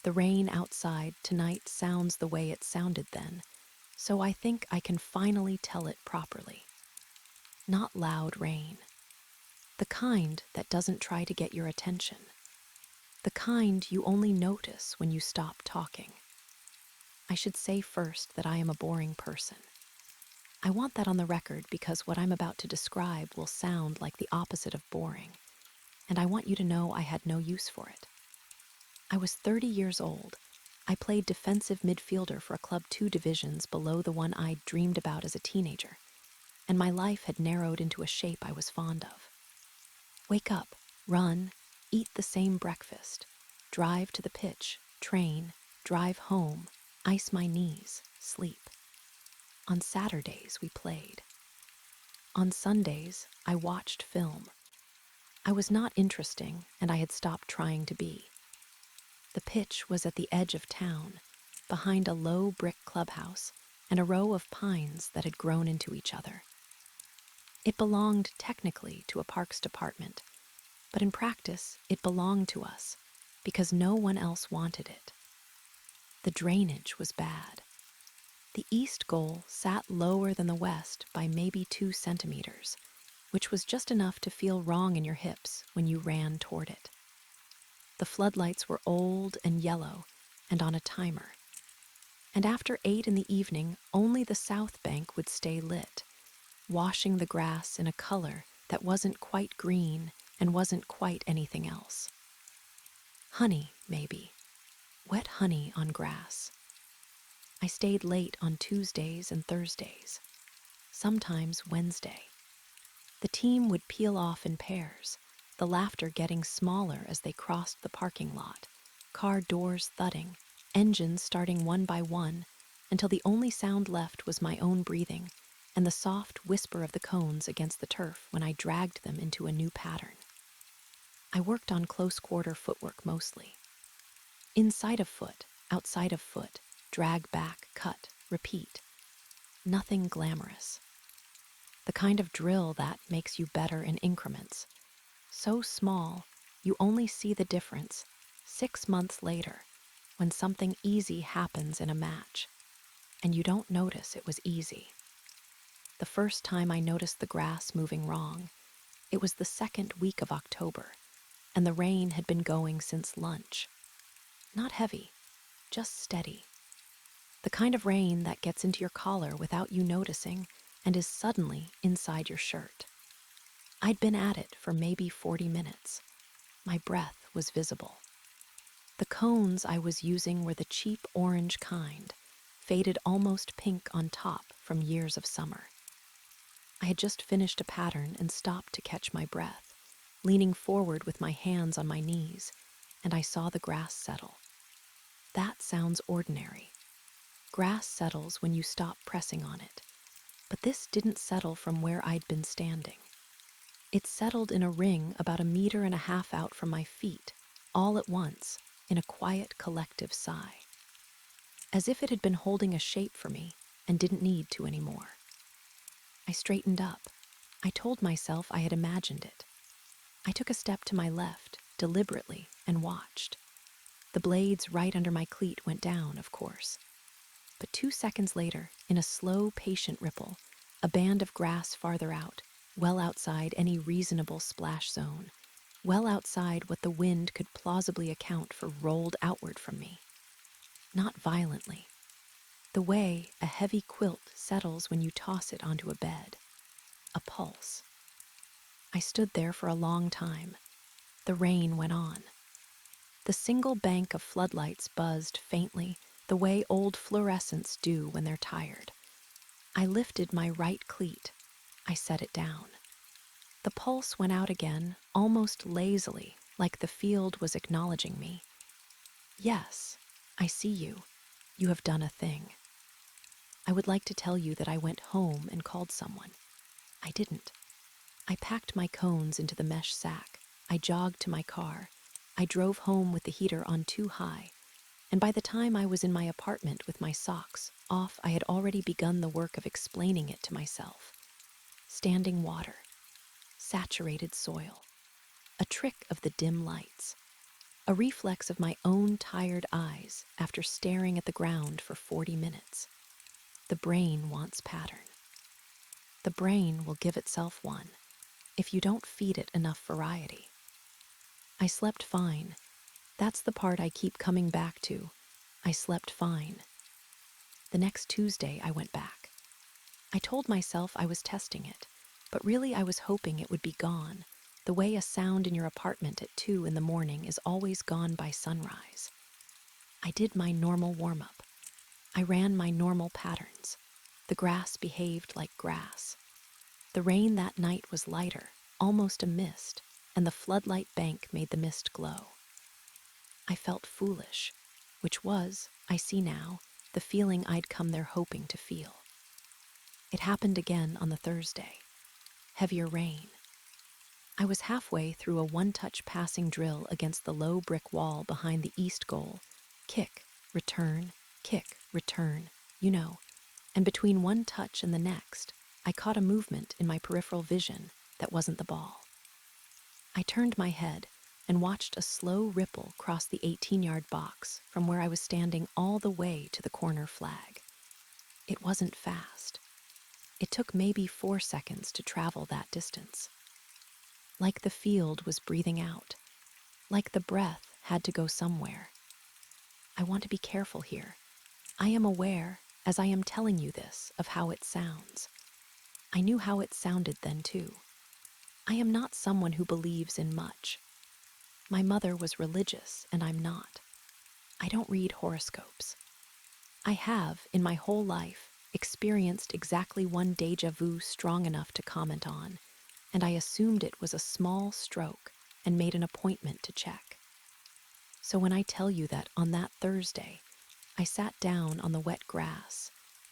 The rain outside tonight sounds the way it sounded then, so I think I can finally tell it properly. Not loud rain. The kind that doesn't try to get your attention. The kind you only notice when you stop talking. I should say first that I am a boring person. I want that on the record because what I'm about to describe will sound like the opposite of boring, and I want you to know I had no use for it. I was 30 years old. I played defensive midfielder for a club 2 divisions below the one I'd dreamed about as a teenager, and my life had narrowed into a shape I was fond of. Wake up, run, eat the same breakfast, drive to the pitch, train, drive home, ice my knees, sleep. On Saturdays, we played. On Sundays, I watched film. I was not interesting, and I had stopped trying to be. The pitch was at the edge of town, behind a low brick clubhouse and a row of pines that had grown into each other. It belonged technically to a parks department, but in practice it belonged to us because no one else wanted it. The drainage was bad. The east goal sat lower than the west by maybe 2 centimeters, which was just enough to feel wrong in your hips when you ran toward it. The floodlights were old and yellow and on a timer. And after 8 in the evening, only the south bank would stay lit, washing the grass in a color that wasn't quite green and wasn't quite anything else. Honey, maybe. Wet honey on grass. I stayed late on Tuesdays and Thursdays, sometimes Wednesday. The team would peel off in pairs, the laughter getting smaller as they crossed the parking lot, car doors thudding, engines starting one by one, until the only sound left was my own breathing and the soft whisper of the cones against the turf when I dragged them into a new pattern. I worked on close-quarter footwork mostly. Inside of foot, outside of foot, drag back, cut, repeat. Nothing glamorous. The kind of drill that makes you better in increments. So small, you only see the difference 6 months later when something easy happens in a match, and you don't notice it was easy. The first time I noticed the grass moving wrong, it was the 2nd week of October, and the rain had been going since lunch. Not heavy, just steady. The kind of rain that gets into your collar without you noticing and is suddenly inside your shirt. I'd been at it for maybe 40 minutes. My breath was visible. The cones I was using were the cheap orange kind, faded almost pink on top from years of summer. I had just finished a pattern and stopped to catch my breath, leaning forward with my hands on my knees, and I saw the grass settle. That sounds ordinary. Grass settles when you stop pressing on it, but this didn't settle from where I'd been standing. It settled in a ring about 1.5 meters out from my feet, all at once, in a quiet collective sigh. As if it had been holding a shape for me and didn't need to anymore. I straightened up. I told myself I had imagined it. I took a step to my left, deliberately, and watched. The blades right under my cleat went down, of course. But 2 seconds later, in a slow, patient ripple, a band of grass farther out, well outside any reasonable splash zone, well outside what the wind could plausibly account for, rolled outward from me. Not violently. The way a heavy quilt settles when you toss it onto a bed. A pulse. I stood there for a long time. The rain went on. The single bank of floodlights buzzed faintly, the way old fluorescents do when they're tired. I lifted my right cleat. I set it down. The pulse went out again, almost lazily, like the field was acknowledging me. Yes, I see you. You have done a thing. I would like to tell you that I went home and called someone. I didn't. I packed my cones into the mesh sack. I jogged to my car. I drove home with the heater on too high. And by the time I was in my apartment with my socks off, I had already begun the work of explaining it to myself. Standing water. Saturated soil. A trick of the dim lights. a reflex of my own tired eyes after staring at the ground for 40 minutes. The brain wants pattern. The brain will give itself one if you don't feed it enough variety. I slept fine. That's the part I keep coming back to. I slept fine. The next Tuesday, I went back. I told myself I was testing it, but really I was hoping it would be gone, the way a sound in your apartment at 2 in the morning is always gone by sunrise. I did my normal warm-up. I ran my normal patterns. The grass behaved like grass. The rain that night was lighter, almost a mist, and the floodlight bank made the mist glow. I felt foolish, which was, I see now, the feeling I'd come there hoping to feel. It happened again on the Thursday. Heavier rain. I was halfway through a one-touch passing drill against the low brick wall behind the east goal. Kick, return, you know. And between one touch and the next, I caught a movement in my peripheral vision that wasn't the ball. I turned my head and watched a slow ripple cross the 18-yard box from where I was standing all the way to the corner flag. It wasn't fast. It took maybe 4 seconds to travel that distance. Like the field was breathing out. Like the breath had to go somewhere. I want to be careful here. I am aware, as I am telling you this, of how it sounds. I knew how it sounded then too. I am not someone who believes in much. My mother was religious, and I'm not. I don't read horoscopes. I have, in my whole life, experienced exactly one déjà vu strong enough to comment on, and I assumed it was a small stroke and made an appointment to check. So when I tell you that on that Thursday, I sat down on the wet grass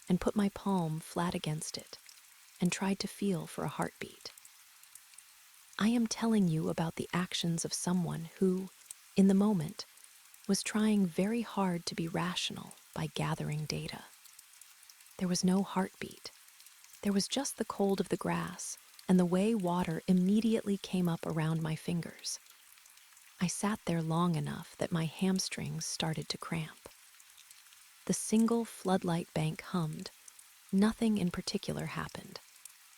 and put my palm flat against it and tried to feel for a heartbeat, I am telling you about the actions of someone who, in the moment, was trying very hard to be rational by gathering data. There was no heartbeat. There was just the cold of the grass and the way water immediately came up around my fingers. I sat there long enough that my hamstrings started to cramp. The single floodlight bank hummed. Nothing in particular happened.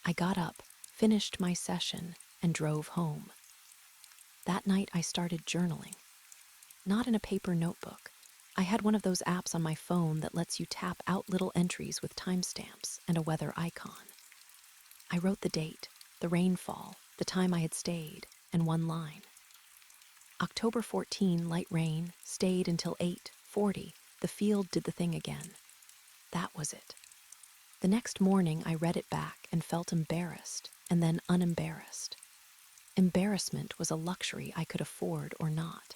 I got up, finished my session, and drove home. That night I started journaling. Not in a paper notebook. I had one of those apps on my phone that lets you tap out little entries with timestamps and a weather icon. I wrote the date, the rainfall, the time I had stayed, and one line. October 14, light rain, stayed until 8:40. The field did the thing again. That was it. The next morning I read it back and felt embarrassed, and then unembarrassed. Embarrassment was a luxury I could afford or not.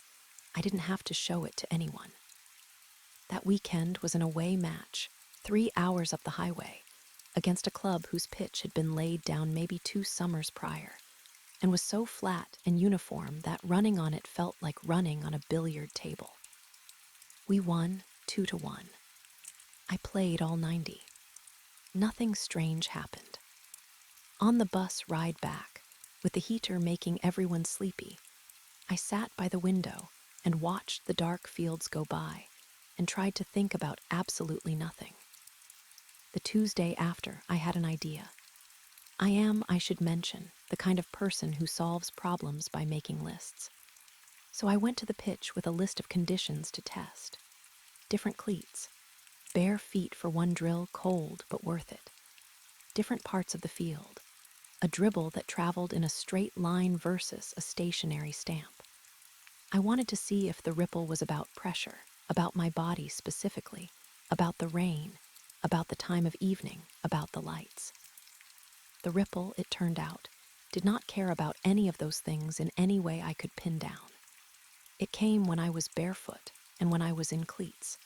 I didn't have to show it to anyone. That weekend was an away match, 3 hours up the highway, against a club whose pitch had been laid down maybe 2 summers prior, and was so flat and uniform that running on it felt like running on a billiard table. We won 2-1. I played all 90. Nothing strange happened. On the bus ride back, with the heater making everyone sleepy, I sat by the window and watched the dark fields go by and tried to think about absolutely nothing. The Tuesday after, I had an idea. I am, I should mention, the kind of person who solves problems by making lists. So I went to the pitch with a list of conditions to test. Different cleats. Bare feet for one drill, cold but worth it. Different parts of the field. A dribble that traveled in a straight line versus a stationary stamp. I wanted to see if the ripple was about pressure, about my body specifically, about the rain, about the time of evening, about the lights. The ripple, it turned out, did not care about any of those things in any way I could pin down. It came when I was barefoot and when I was in cleats.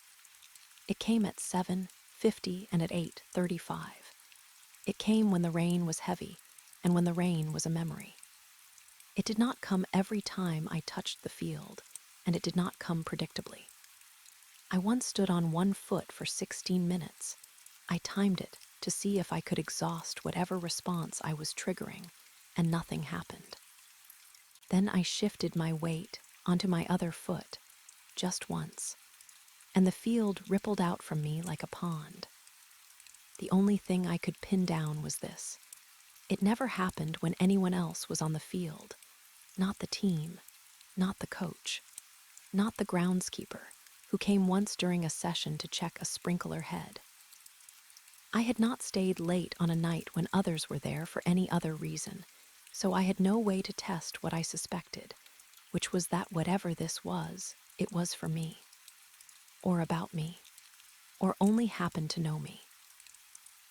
It came at 7:50 and at 8:35. It came when the rain was heavy and when the rain was a memory. It did not come every time I touched the field, and it did not come predictably. I once stood on one foot for 16 minutes. I timed it to see if I could exhaust whatever response I was triggering, and nothing happened. Then I shifted my weight onto my other foot, just once, and the field rippled out from me like a pond. The only thing I could pin down was this: it never happened when anyone else was on the field. Not the team, not the coach, not the groundskeeper, who came once during a session to check a sprinkler head. I had not stayed late on a night when others were there for any other reason, so I had no way to test what I suspected, which was that whatever this was, it was for me, or about me, or only happened to know me.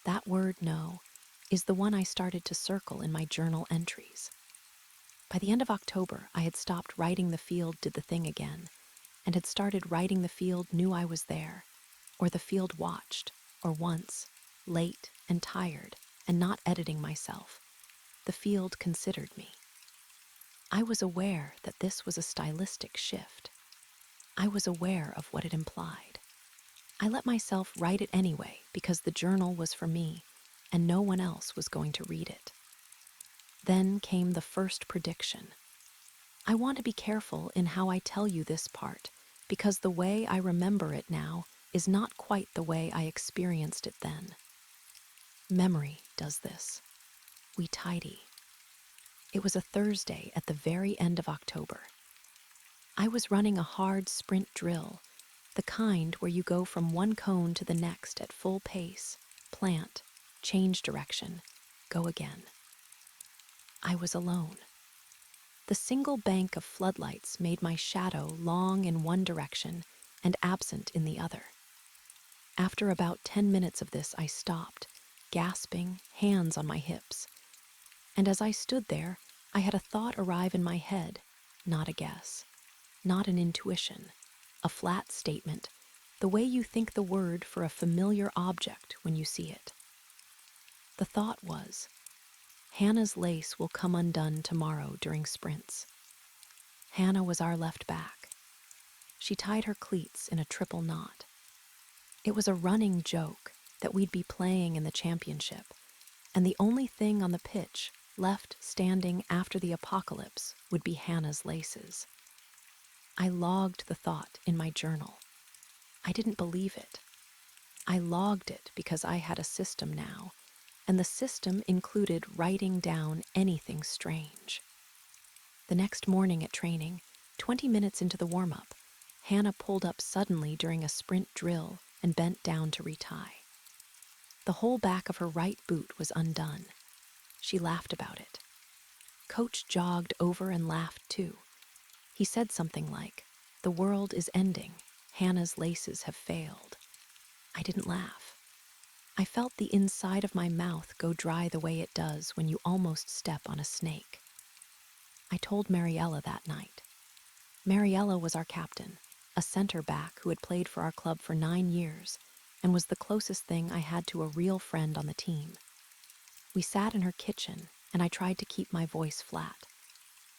That word, "no," is the one I started to circle in my journal entries. By the end of October, I had stopped writing "the field did the thing again," and had started writing "the field knew I was there," or "the field watched," or once, late and tired, and not editing myself, "the field considered me." I was aware that this was a stylistic shift. I was aware of what it implied. I let myself write it anyway because the journal was for me, and no one else was going to read it. Then came the first prediction. I want to be careful in how I tell you this part, because the way I remember it now is not quite the way I experienced it then. Memory does this. We tidy. It was a Thursday at the very end of October. I was running a hard sprint drill, the kind where you go from one cone to the next at full pace, plant, change direction, go again. I was alone. The single bank of floodlights made my shadow long in one direction and absent in the other. After about 10 minutes of this, I stopped, gasping, hands on my hips. And as I stood there, I had a thought arrive in my head, not a guess, not an intuition, a flat statement, the way you think the word for a familiar object when you see it. The thought was, Hannah's lace will come undone tomorrow during sprints. Hannah was our left back. She tied her cleats in a triple knot. It was a running joke that we'd be playing in the championship, and the only thing on the pitch left standing after the apocalypse would be Hannah's laces. I logged the thought in my journal. I didn't believe it. I logged it because I had a system now, and the system included writing down anything strange. The next morning at training, 20 minutes into the warm-up, Hannah pulled up suddenly during a sprint drill and bent down to retie. The whole back of her right boot was undone. She laughed about it. Coach jogged over and laughed too. He said something like, "The world is ending. Hannah's laces have failed." I didn't laugh. I felt the inside of my mouth go dry the way it does when you almost step on a snake. I told Mariella that night. Mariella was our captain, a center back who had played for our club for 9 years and was the closest thing I had to a real friend on the team. We sat in her kitchen, and I tried to keep my voice flat.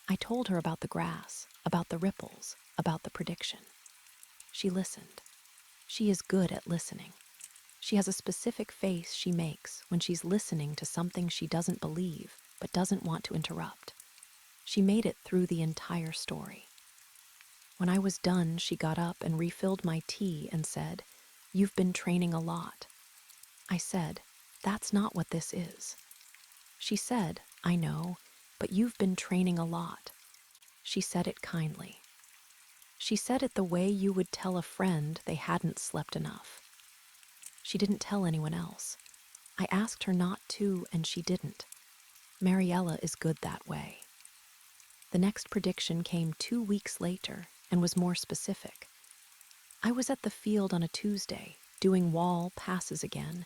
I told her about the grass, about the ripples, about the prediction. She listened. She is good at listening. She has a specific face she makes when she's listening to something she doesn't believe but doesn't want to interrupt. She made it through the entire story. When I was done, she got up and refilled my tea and said, "You've been training a lot." I said, "That's not what this is." She said, "I know, but you've been training a lot." She said it kindly. She said it the way you would tell a friend they hadn't slept enough. She didn't tell anyone else. I asked her not to, and she didn't. Mariella is good that way. The next prediction came 2 weeks later and was more specific. I was at the field on a Tuesday, doing wall passes again,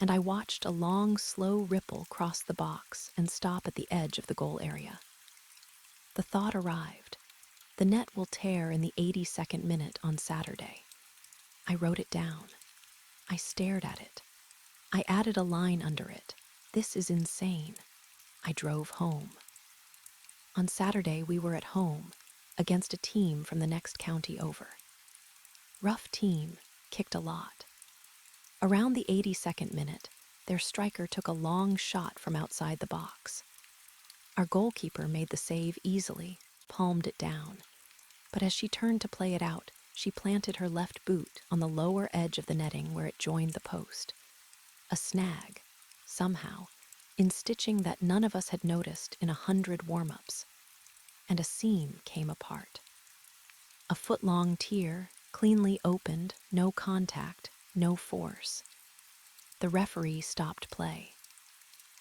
and I watched a long, slow ripple cross the box and stop at the edge of the goal area. The thought arrived. The net will tear in the 82nd minute on Saturday. I wrote it down. I stared at it. I added a line under it. This is insane. I drove home. On Saturday, we were at home, against a team from the next county over. Rough team, kicked a lot. Around the 82nd minute, their striker took a long shot from outside the box. Our goalkeeper made the save easily, palmed it down. But as she turned to play it out, she planted her left boot on the lower edge of the netting where it joined the post. A snag, somehow, in stitching that none of us had noticed in 100 warm-ups. And a seam came apart. A foot-long tear, cleanly opened, no contact, no force. The referee stopped play.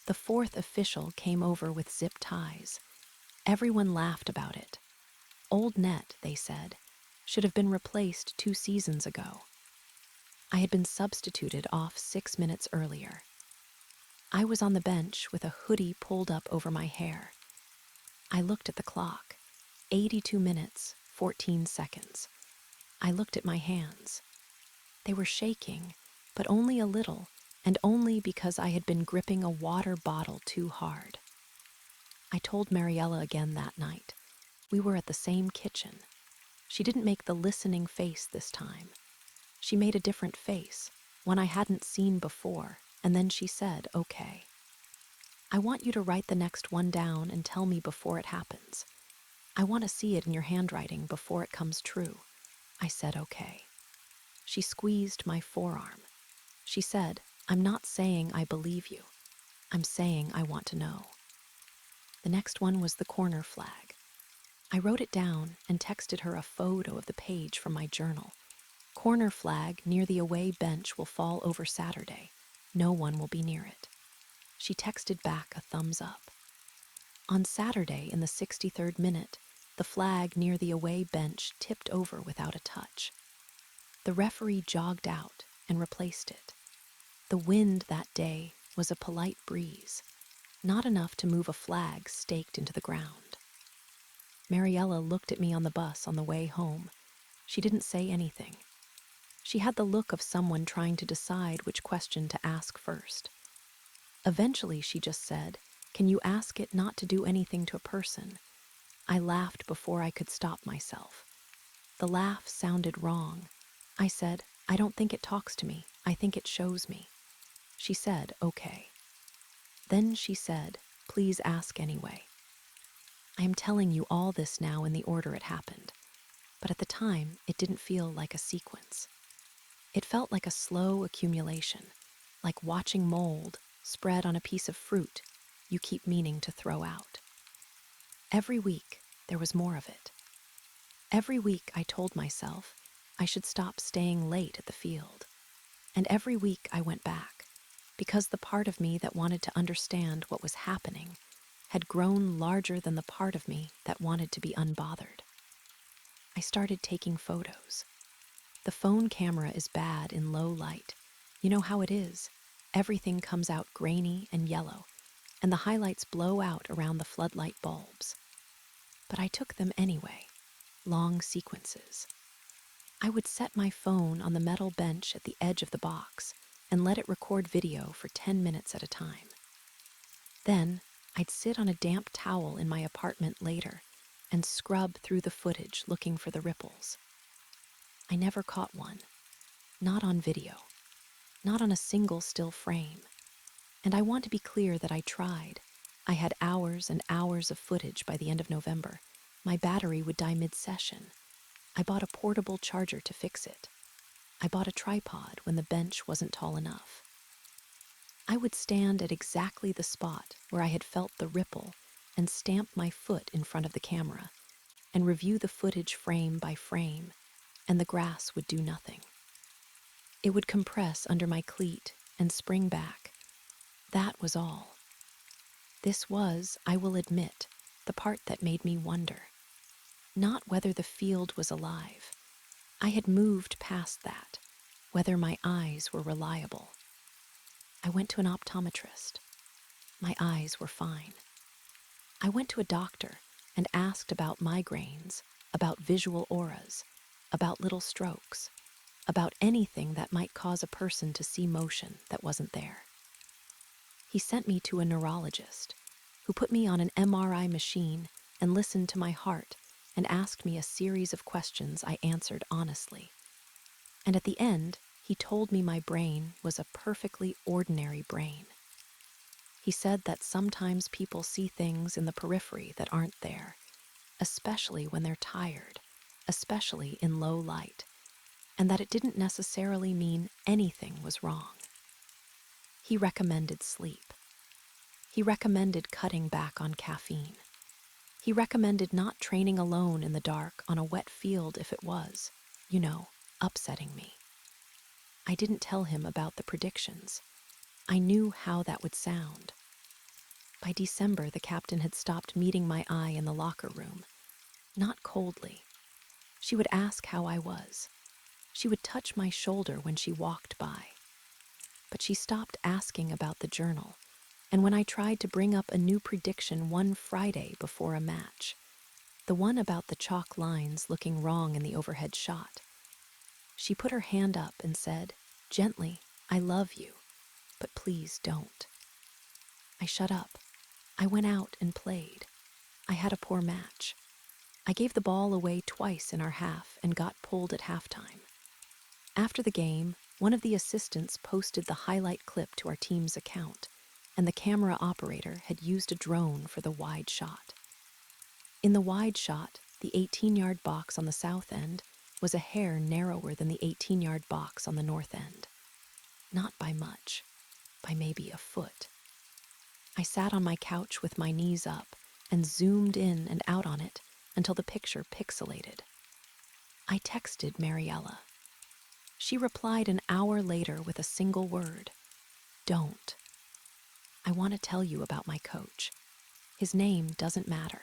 The fourth official came over with zip ties. Everyone laughed about it. Old net, they said, should have been replaced 2 seasons ago. I had been substituted off 6 minutes earlier. I was on the bench with a hoodie pulled up over my hair. I looked at the clock. 82 minutes, 14 seconds. I looked at my hands. They were shaking, but only a little, and only because I had been gripping a water bottle too hard. I told Mariella again that night. We were at the same kitchen. She didn't make the listening face this time. She made a different face, one I hadn't seen before, and then she said, "Okay. I want you to write the next one down and tell me before it happens. I want to see it in your handwriting before it comes true." I said, "Okay." She squeezed my forearm. She said, "I'm not saying I believe you. I'm saying I want to know." The next one was the corner flag. I wrote it down and texted her a photo of the page from my journal. "Corner flag near the away bench will fall over Saturday. No one will be near it." She texted back a thumbs up. On Saturday, in the 63rd minute, the flag near the away bench tipped over without a touch. The referee jogged out and replaced it. The wind that day was a polite breeze, not enough to move a flag staked into the ground. Mariella looked at me on the bus on the way home. She didn't say anything. She had the look of someone trying to decide which question to ask first. Eventually, she just said, "Can you ask it not to do anything to a person?" I laughed before I could stop myself. The laugh sounded wrong. I said, "I don't think it talks to me. I think it shows me." She said, "Okay." Then she said, "Please ask anyway." I am telling you all this now in the order it happened, but at the time, it didn't feel like a sequence. It felt like a slow accumulation, like watching mold spread on a piece of fruit you keep meaning to throw out. Every week, there was more of it. Every week, I told myself I should stop staying late at the field. And every week, I went back, because the part of me that wanted to understand what was happening had grown larger than the part of me that wanted to be unbothered. I started taking photos. The phone camera is bad in low light. You know how it is. Everything comes out grainy and yellow, and the highlights blow out around the floodlight bulbs. But I took them anyway, long sequences. I would set my phone on the metal bench at the edge of the box and let it record video for 10 minutes at a time. Then, I'd sit on a damp towel in my apartment later and scrub through the footage looking for the ripples. I never caught one. Not on video. Not on a single still frame. And I want to be clear that I tried. I had hours and hours of footage by the end of November. My battery would die mid-session. I bought a portable charger to fix it. I bought a tripod when the bench wasn't tall enough. I would stand at exactly the spot where I had felt the ripple and stamp my foot in front of the camera and review the footage frame by frame, and the grass would do nothing. It would compress under my cleat and spring back. That was all. This was, I will admit, the part that made me wonder. Not whether the field was alive. I had moved past that, whether my eyes were reliable. I went to an optometrist. My eyes were fine. I went to a doctor and asked about migraines, about visual auras, about little strokes, about anything that might cause a person to see motion that wasn't there. He sent me to a neurologist, who put me on an MRI machine and listened to my heart and asked me a series of questions I answered honestly. And at the end, he told me my brain was a perfectly ordinary brain. He said that sometimes people see things in the periphery that aren't there, especially when they're tired, especially in low light, and that it didn't necessarily mean anything was wrong. He recommended sleep. He recommended cutting back on caffeine. He recommended not training alone in the dark on a wet field if it was, you know, upsetting me. I didn't tell him about the predictions. I knew how that would sound. By December, the captain had stopped meeting my eye in the locker room. Not coldly. She would ask how I was. She would touch my shoulder when she walked by. But she stopped asking about the journal, and when I tried to bring up a new prediction one Friday before a match, the one about the chalk lines looking wrong in the overhead shot, she put her hand up and said, gently, I love you, but please don't. I shut up. I went out and played. I had a poor match. I gave the ball away twice in our half and got pulled at halftime. After the game, one of the assistants posted the highlight clip to our team's account, and the camera operator had used a drone for the wide shot. In the wide shot, the 18-yard box on the south end was a hair narrower than the 18-yard box on the north end. Not by much, by maybe a foot. I sat on my couch with my knees up and zoomed in and out on it until the picture pixelated. I texted Mariella. She replied an hour later with a single word, don't. I want to tell you about my coach. His name doesn't matter.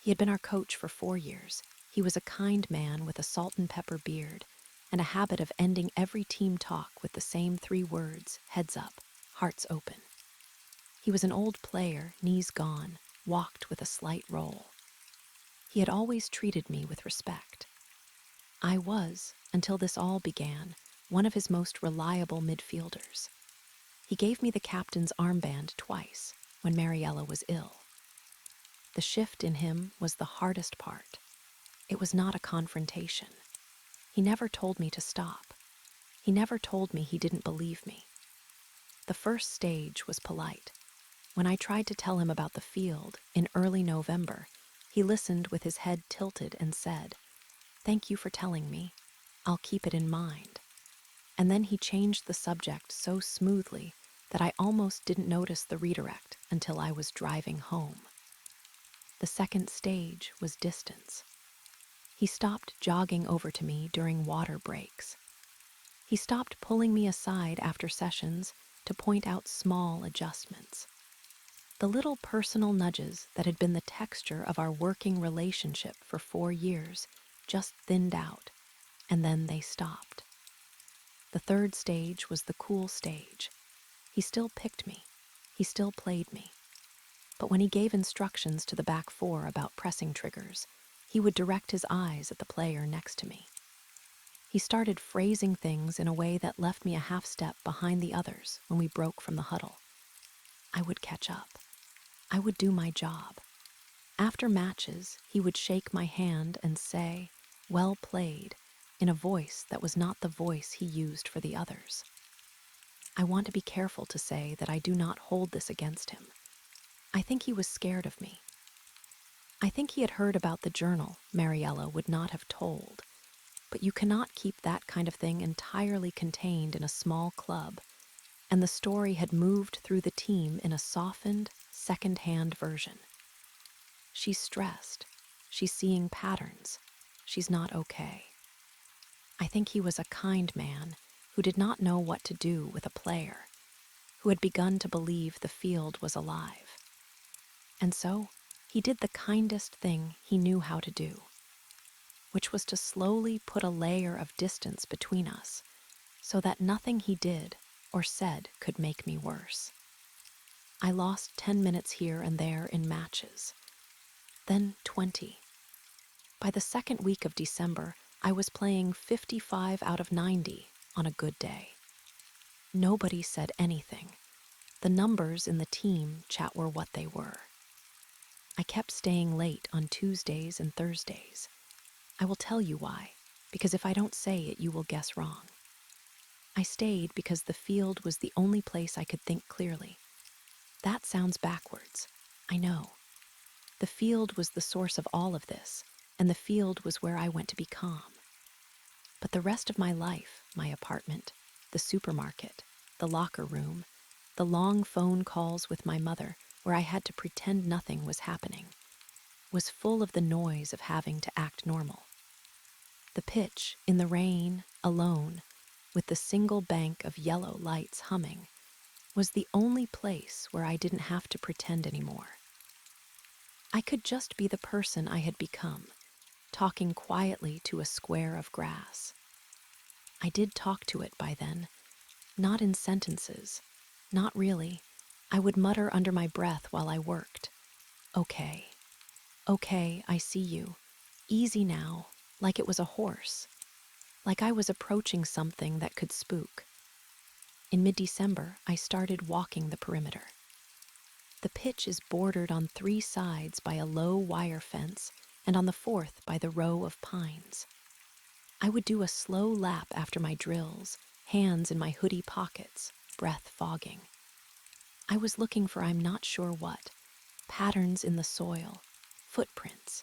He had been our coach for 4 years. He was a kind man with a salt and pepper beard and a habit of ending every team talk with the same 3 words, heads up, hearts open. He was an old player, knees gone, walked with a slight roll. He had always treated me with respect. I was, until this all began, one of his most reliable midfielders. He gave me the captain's armband twice when Mariella was ill. The shift in him was the hardest part. It was not a confrontation. He never told me to stop. He never told me he didn't believe me. The first stage was polite. When I tried to tell him about the field in early November, he listened with his head tilted and said, "Thank you for telling me. I'll keep it in mind." And then he changed the subject so smoothly that I almost didn't notice the redirect until I was driving home. The second stage was distance. He stopped jogging over to me during water breaks. He stopped pulling me aside after sessions to point out small adjustments. The little personal nudges that had been the texture of our working relationship for 4 years just thinned out, and then they stopped. The third stage was the cool stage. He still picked me. He still played me. But when he gave instructions to the back 4 about pressing triggers, he would direct his eyes at the player next to me. He started phrasing things in a way that left me a half step behind the others when we broke from the huddle. I would catch up. I would do my job. After matches, he would shake my hand and say, "Well played," in a voice that was not the voice he used for the others. I want to be careful to say that I do not hold this against him. I think he was scared of me. I think he had heard about the journal Mariella would not have told, but you cannot keep that kind of thing entirely contained in a small club, and the story had moved through the team in a softened, second-hand version. She's stressed. She's seeing patterns. She's not okay. I think he was a kind man who did not know what to do with a player, who had begun to believe the field was alive. And so, he did the kindest thing he knew how to do, which was to slowly put a layer of distance between us so that nothing he did or said could make me worse. I lost 10 minutes here and there in matches, then 20. By the second week of December, I was playing 55 out of 90 on a good day. Nobody said anything. The numbers in the team chat were what they were. I kept staying late on Tuesdays and Thursdays. I will tell you why, because if I don't say it, you will guess wrong. I stayed because the field was the only place I could think clearly. That sounds backwards. I know. The field was the source of all of this, and the field was where I went to be calm. But the rest of my life, my apartment, the supermarket, the locker room, the long phone calls with my mother where I had to pretend nothing was happening, was full of the noise of having to act normal. The pitch, in the rain, alone, with the single bank of yellow lights humming, was the only place where I didn't have to pretend anymore. I could just be the person I had become, talking quietly to a square of grass. I did talk to it by then, not in sentences, not really. I would mutter under my breath while I worked. Okay, okay, I see you. Easy now, like it was a horse, like I was approaching something that could spook. In mid-December, I started walking the perimeter. The pitch is bordered on 3 sides by a low wire fence and on the 4th by the row of pines. I would do a slow lap after my drills, hands in my hoodie pockets, breath fogging. I was looking for I'm not sure what, patterns in the soil, footprints,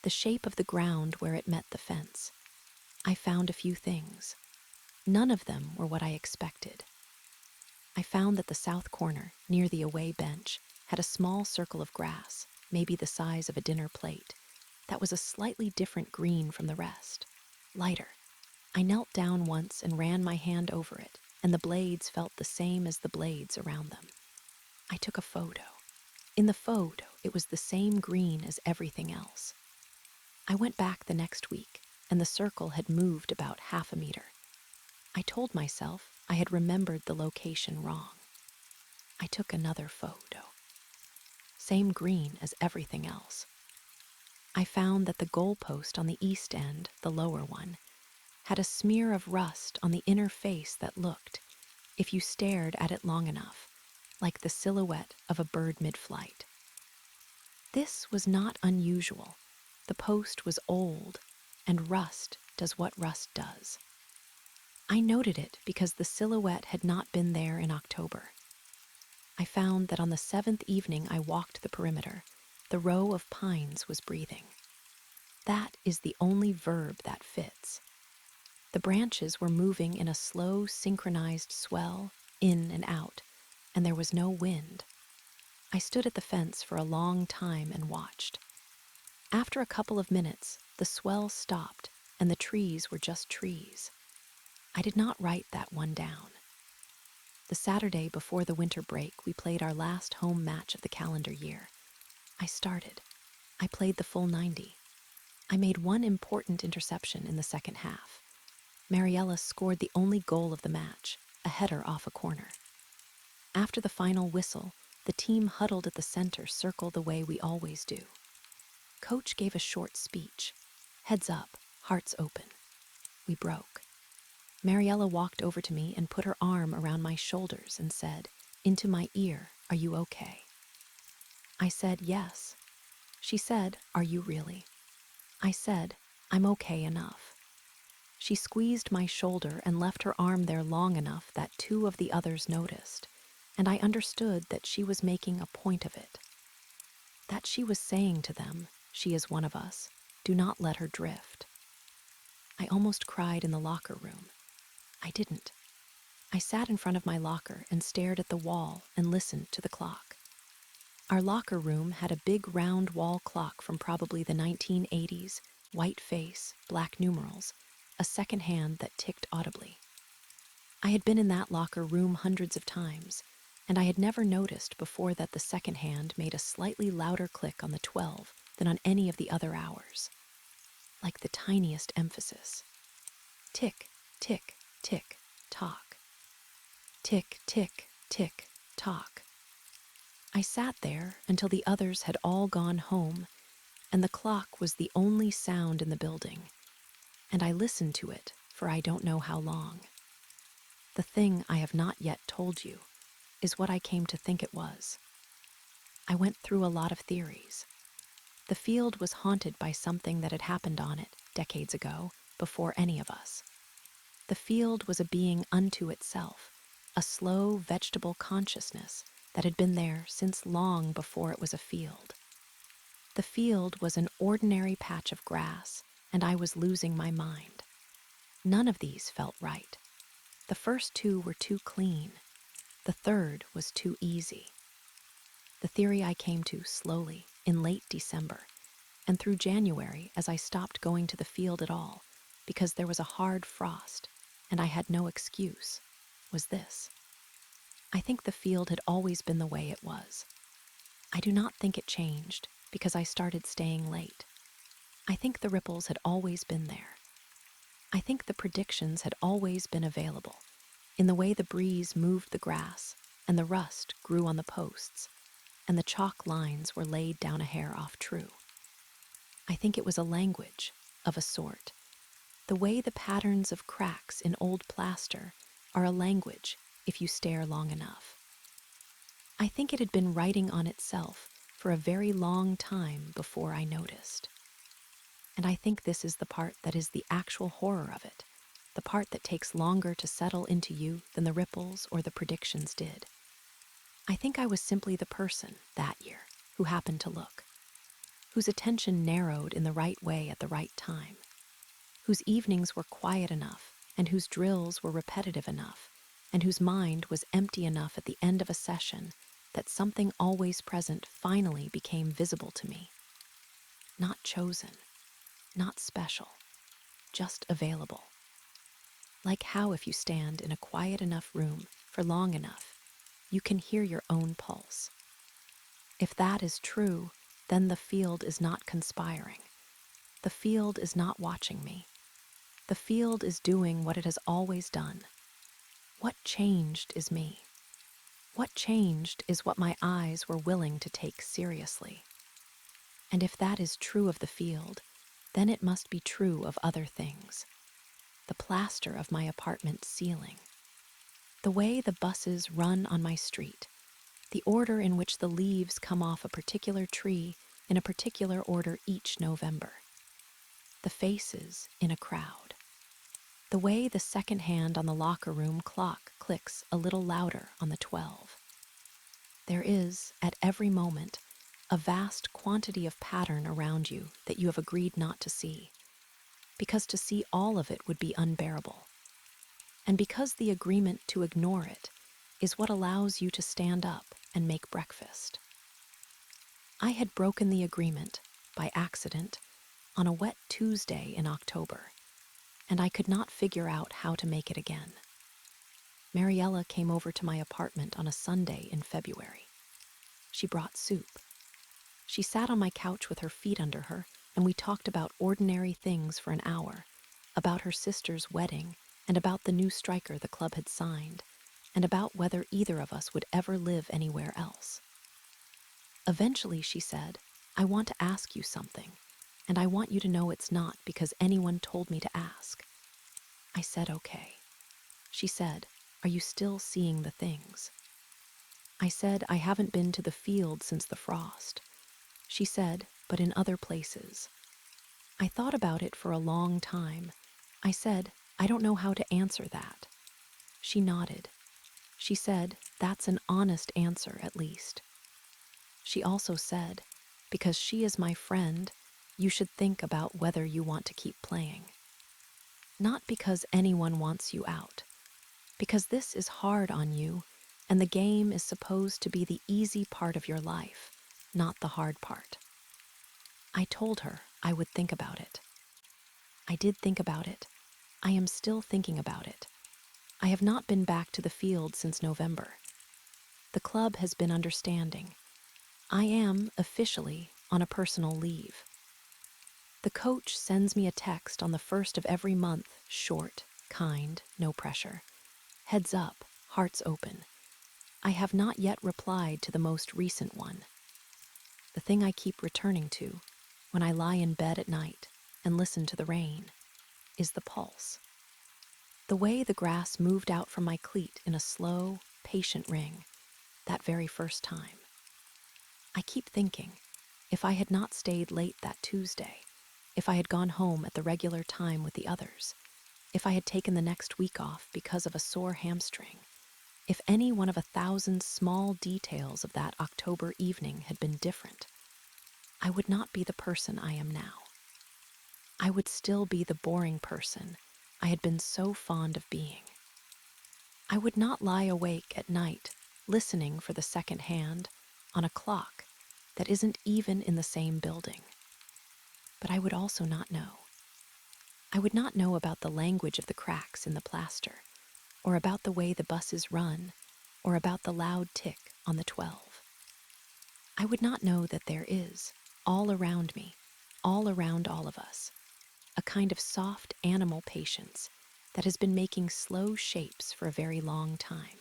the shape of the ground where it met the fence. I found a few things. None of them were what I expected. I found that the south corner, near the away bench, had a small circle of grass, maybe the size of a dinner plate, that was a slightly different green from the rest, lighter. I knelt down once and ran my hand over it, and the blades felt the same as the blades around them. I took a photo. In the photo, it was the same green as everything else. I went back the next week, and the circle had moved about half a meter. I told myself I had remembered the location wrong. I took another photo. Same green as everything else. I found that the goalpost on the east end, the lower one, had a smear of rust on the inner face that looked, if you stared at it long enough, like the silhouette of a bird mid-flight. This was not unusual. The post was old, and rust does what rust does. I noted it because the silhouette had not been there in October. I found that on the 7th evening I walked the perimeter, the row of pines was breathing. That is the only verb that fits. The branches were moving in a slow, synchronized swell, in and out, and there was no wind. I stood at the fence for a long time and watched. After a couple of minutes, the swell stopped, and the trees were just trees. I did not write that one down. The Saturday before the winter break, we played our last home match of the calendar year. I started. I played the full 90. I made one important interception in the second half. Mariella scored the only goal of the match, a header off a corner. After the final whistle, the team huddled at the center circle the way we always do. Coach gave a short speech. Heads up, hearts open. We broke. Mariella walked over to me and put her arm around my shoulders and said, into my ear, "Are you okay?" I said, "Yes." She said, "Are you really?" I said, "I'm okay enough." She squeezed my shoulder and left her arm there long enough that 2 of the others noticed, and I understood that she was making a point of it. That she was saying to them, she is one of us, do not let her drift. I almost cried in the locker room. I didn't. I sat in front of my locker and stared at the wall and listened to the clock. Our locker room had a big round wall clock from probably the 1980s, white face, black numerals, a second hand that ticked audibly. I had been in that locker room hundreds of times, and I had never noticed before that the second hand made a slightly louder click on the 12 than on any of the other hours, like the tiniest emphasis. Tick, tick, tick, tock. Tick, tick, tick, tock. I sat there until the others had all gone home, and the clock was the only sound in the building, and I listened to it for I don't know how long. The thing I have not yet told you is what I came to think it was. I went through a lot of theories. The field was haunted by something that had happened on it decades ago, before any of us. The field was a being unto itself, a slow vegetable consciousness that had been there since long before it was a field. The field was an ordinary patch of grass, and I was losing my mind. None of these felt right. The first two were too clean. The third was too easy. The theory I came to slowly, in late December, and through January as I stopped going to the field at all, because there was a hard frost, and I had no excuse, was this. I think the field had always been the way it was. I do not think it changed because I started staying late. I think the ripples had always been there. I think the predictions had always been available, in the way the breeze moved the grass, and the rust grew on the posts, and the chalk lines were laid down a hair off true. I think it was a language, of a sort. The way the patterns of cracks in old plaster are a language if you stare long enough. I think it had been writing on itself for a very long time before I noticed. And I think this is the part that is the actual horror of it, the part that takes longer to settle into you than the ripples or the predictions did. I think I was simply the person, that year, who happened to look, whose attention narrowed in the right way at the right time, whose evenings were quiet enough and whose drills were repetitive enough, and whose mind was empty enough at the end of a session that something always present finally became visible to me. Not chosen, not special, just available. Like how if you stand in a quiet enough room for long enough, you can hear your own pulse. If that is true, then the field is not conspiring. The field is not watching me. The field is doing what it has always done. What changed is me. What changed is what my eyes were willing to take seriously. And if that is true of the field, then it must be true of other things. The plaster of my apartment ceiling, the way the buses run on my street, the order in which the leaves come off a particular tree in a particular order each November, the faces in a crowd, the way the second hand on the locker room clock clicks a little louder on the 12. There is, at every moment, a vast quantity of pattern around you that you have agreed not to see, because to see all of it would be unbearable. And because the agreement to ignore it is what allows you to stand up and make breakfast. I had broken the agreement, by accident, on a wet Tuesday in October, and I could not figure out how to make it again. Mariella came over to my apartment on a Sunday in February. She brought soup. She sat on my couch with her feet under her, and we talked about ordinary things for an hour, about her sister's wedding, and about the new striker the club had signed, and about whether either of us would ever live anywhere else. Eventually, she said, I want to ask you something, and I want you to know it's not because anyone told me to ask. I said, okay. She said, are you still seeing the things? I said, I haven't been to the field since the frost. She said, but in other places. I thought about it for a long time. I said, I don't know how to answer that. She nodded. She said, that's an honest answer at least. She also said, because she is my friend, you should think about whether you want to keep playing. Not because anyone wants you out, because this is hard on you, and the game is supposed to be the easy part of your life, not the hard part. I told her I would think about it. I did think about it. I am still thinking about it. I have not been back to the field since November. The club has been understanding. I am, officially, on a personal leave. The coach sends me a text on the first of every month, short, kind, no pressure. Heads up, hearts open. I have not yet replied to the most recent one. The thing I keep returning to, when I lie in bed at night and listen to the rain, is the pulse. The way the grass moved out from my cleat in a slow, patient ring, that very first time. I keep thinking, if I had not stayed late that Tuesday, if I had gone home at the regular time with the others, if I had taken the next week off because of a sore hamstring, if any one of 1,000 small details of that October evening had been different, I would not be the person I am now. I would still be the boring person I had been so fond of being. I would not lie awake at night listening for the second hand on a clock that isn't even in the same building. But I would also not know. I would not know about the language of the cracks in the plaster, or about the way the buses run, or about the loud tick on the 12. I would not know that there is, all around me, all around all of us, a kind of soft animal patience that has been making slow shapes for a very long time.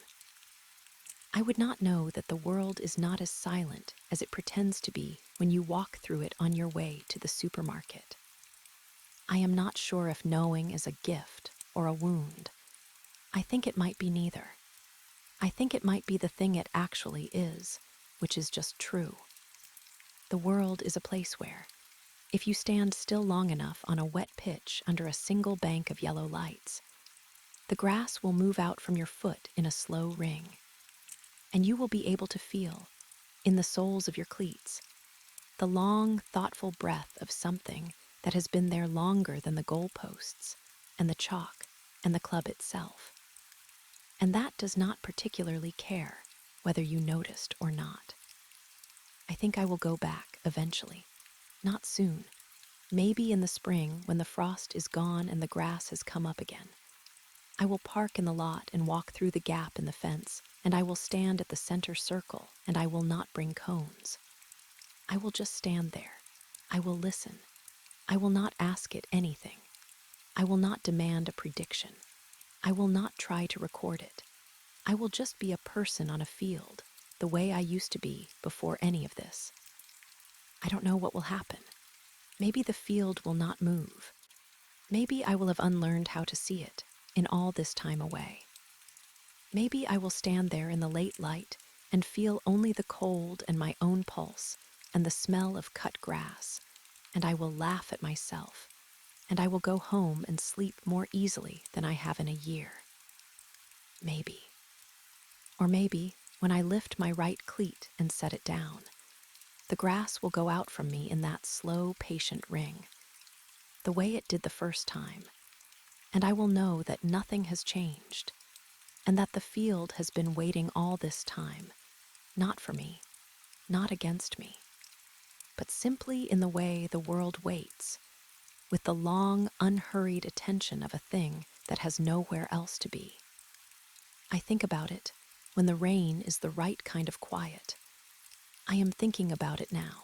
I would not know that the world is not as silent as it pretends to be when you walk through it on your way to the supermarket. I am not sure if knowing is a gift or a wound. I think it might be neither. I think it might be the thing it actually is, which is just true. The world is a place where, if you stand still long enough on a wet pitch under a single bank of yellow lights, the grass will move out from your foot in a slow ring, and you will be able to feel, in the soles of your cleats, the long, thoughtful breath of something that has been there longer than the goalposts and the chalk and the club itself. And that does not particularly care whether you noticed or not. I think I will go back eventually, not soon, maybe in the spring when the frost is gone and the grass has come up again. I will park in the lot and walk through the gap in the fence, and I will stand at the center circle, and I will not bring cones. I will just stand there. I will listen. I will not ask it anything. I will not demand a prediction. I will not try to record it. I will just be a person on a field, the way I used to be before any of this. I don't know what will happen. Maybe the field will not move. Maybe I will have unlearned how to see it in all this time away. Maybe I will stand there in the late light and feel only the cold and my own pulse and the smell of cut grass, and I will laugh at myself, and I will go home and sleep more easily than I have in a year. Maybe. Or maybe, when I lift my right cleat and set it down, the grass will go out from me in that slow, patient ring, the way it did the first time, and I will know that nothing has changed, and that the field has been waiting all this time, not for me, not against me, but simply in the way the world waits, with the long, unhurried attention of a thing that has nowhere else to be. I think about it when the rain is the right kind of quiet. I am thinking about it now.